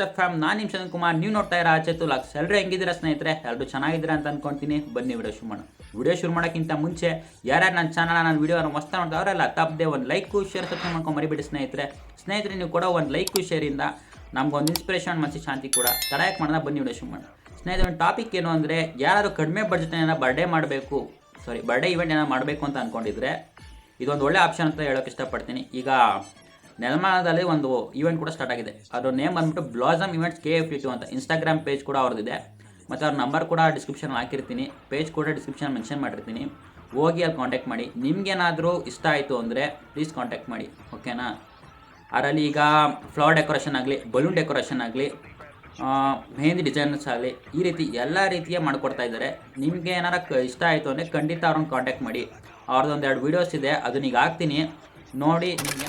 F M. ನಾನು ನಿಮ್ಮ ಚಂದನ್ ಕುಮಾರ್, ನೀವು ನೋಡ್ತಾ ಇರೋ ಆಚೆತು ಲಾಕ್ಸ್. ಎಲ್ಲರೂ ಹೆಂಗಿದ್ದೀರಾ ಸ್ನೇಹಿತರೆ? ಎಲ್ಲರೂ ಚೆನ್ನಾಗಿದ್ದೀರಾ ಅಂತ ಅನ್ಕೊಂತೀನಿ. ಬನ್ನಿ ವಿಡಿಯೋ ಶುರು ಮಾಡೋಣ. ವಿಡಿಯೋ ಶುರು ಮಾಡೋಕ್ಕಿಂತ ಮುಂಚೆ ಯಾರ್ಯಾರು ನನ್ನ ಚಾನಲ್ ನನ್ನ ವಿಡಿಯೋನ ಮಸ್ತ್ ನೋಡ್ತಾ ಅವರೆಲ್ಲ ತಪ್ಪದೆ ಒಂದು ಲೈಕು ಶೇರ್ ಸಬ್ಸ್ಕ್ರೈಬ್ ಮಾಡ್ಕೊಂಡು ಮರಿಬೇಡಿ ಸ್ನೇಹಿತರೆ. ನೀವು ಕೂಡ ಒಂದು ಲೈಕು ಶೇರಿಂದ ನಮ್ಗೊಂದು ಇನ್ಸ್ಪಿರೇಷನ್ ಮನಸ್ಸಿಗೆ ಶಾಂತಿ ಕೂಡ. ತಡ ಯಾಕೆ ಮಾಡೋಣ, ಬನ್ನಿ ವಿಡಿಯೋ ಶುರು ಮಾಡೋಣ. ಸ್ನೇಹಿತರೆ, ಒಂದು ಟಾಪಿಕ್ ಏನು ಅಂದರೆ, ಯಾರು ಕಡಿಮೆ ಬಡ್ಜೆಟ್ನ ಬರ್ಡೇ ಇವೆಂಟ್ ಏನೋ ಮಾಡಬೇಕು ಅಂತ ಅಂದ್ಕೊಂಡಿದ್ರೆ ಇದೊಂದು ಒಳ್ಳೆ ಆಪ್ಷನ್ ಅಂತ ಹೇಳೋಕ್ಕೆ ಇಷ್ಟಪಡ್ತೀನಿ. ಈಗ ನೆಲಮಂಗಲದಲ್ಲಿ ಒಂದು ಈವೆಂಟ್ ಕೂಡ ಸ್ಟಾರ್ಟ್ ಆಗಿದೆ. ಅದ್ರ ನೇಮ್ ಬಂದ್ಬಿಟ್ಟು ಬ್ಲಾಸಮ್ ಇವೆಂಟ್ಸ್ KF2 ಅಂತ. ಇನ್ಸ್ಟಾಗ್ರಾಮ್ ಪೇಜ್ ಕೂಡ ಅವ್ರದ್ದಿದೆ, ಮತ್ತು ಅವ್ರ ನಂಬರ್ ಕೂಡ ಡಿಸ್ಕ್ರಿಪ್ಷನ್ ಹಾಕಿರ್ತೀನಿ, ಪೇಜ್ ಕೂಡ ಡಿಸ್ಕ್ರಿಪ್ಷನ್ ಮೆನ್ಷನ್ ಮಾಡಿರ್ತೀನಿ. ಹೋಗಿ ಅಲ್ಲಿ ಕಾಂಟ್ಯಾಕ್ಟ್ ಮಾಡಿ. ನಿಮ್ಗೇನಾದರೂ ಇಷ್ಟ ಆಯಿತು ಅಂದರೆ ಪ್ಲೀಸ್ ಕಾಂಟ್ಯಾಕ್ಟ್ ಮಾಡಿ, ಓಕೆನಾ? ಅದರಲ್ಲಿ ಈಗ ಫ್ಲವರ್ ಡೆಕೋರೇಷನ್ ಆಗಲಿ, ಬಲೂನ್ ಡೆಕೋರೇಷನ್ ಆಗಲಿ, ಮೆಹಂದಿ ಡಿಸೈನ್ಸ್ ಆಗಲಿ, ಈ ರೀತಿ ಎಲ್ಲ ರೀತಿಯ ಮಾಡಿಕೊಡ್ತಾ ಇದ್ದಾರೆ. ನಿಮಗೆ ಏನಾರು ಇಷ್ಟ ಆಯಿತು ಅಂದರೆ ಖಂಡಿತ ಅವ್ರನ್ನ ಕಾಂಟ್ಯಾಕ್ಟ್ ಮಾಡಿ. ಅವ್ರದ್ದೊಂದು 2 ವೀಡಿಯೋಸ್ ಇದೆ, ಅದನ್ನ ಈಗ ಹಾಕ್ತೀನಿ, ನೋಡಿ. ನಿಮ್ಗೆ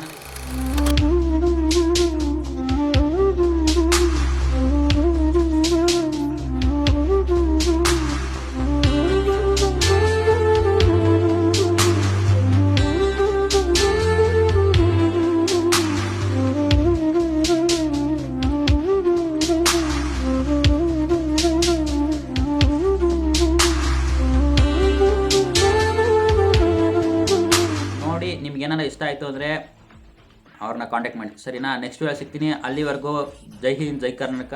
ನಿಮ್ಗೇನಾರು ಇಷ್ಟ ಆಯಿತು ಅಂದರೆ ಅವ್ರನ್ನ ಕಾಂಟ್ಯಾಕ್ಟ್ ಮಾಡಿ, ಸರಿನಾ? ನೆಕ್ಸ್ಟ್ ವಿಡಿಯೋ ಸಿಗ್ತೀನಿ. ಅಲ್ಲಿವರೆಗೂ ಜೈ ಹಿಂದ್, ಜೈ ಕರ್ನಾಟಕ.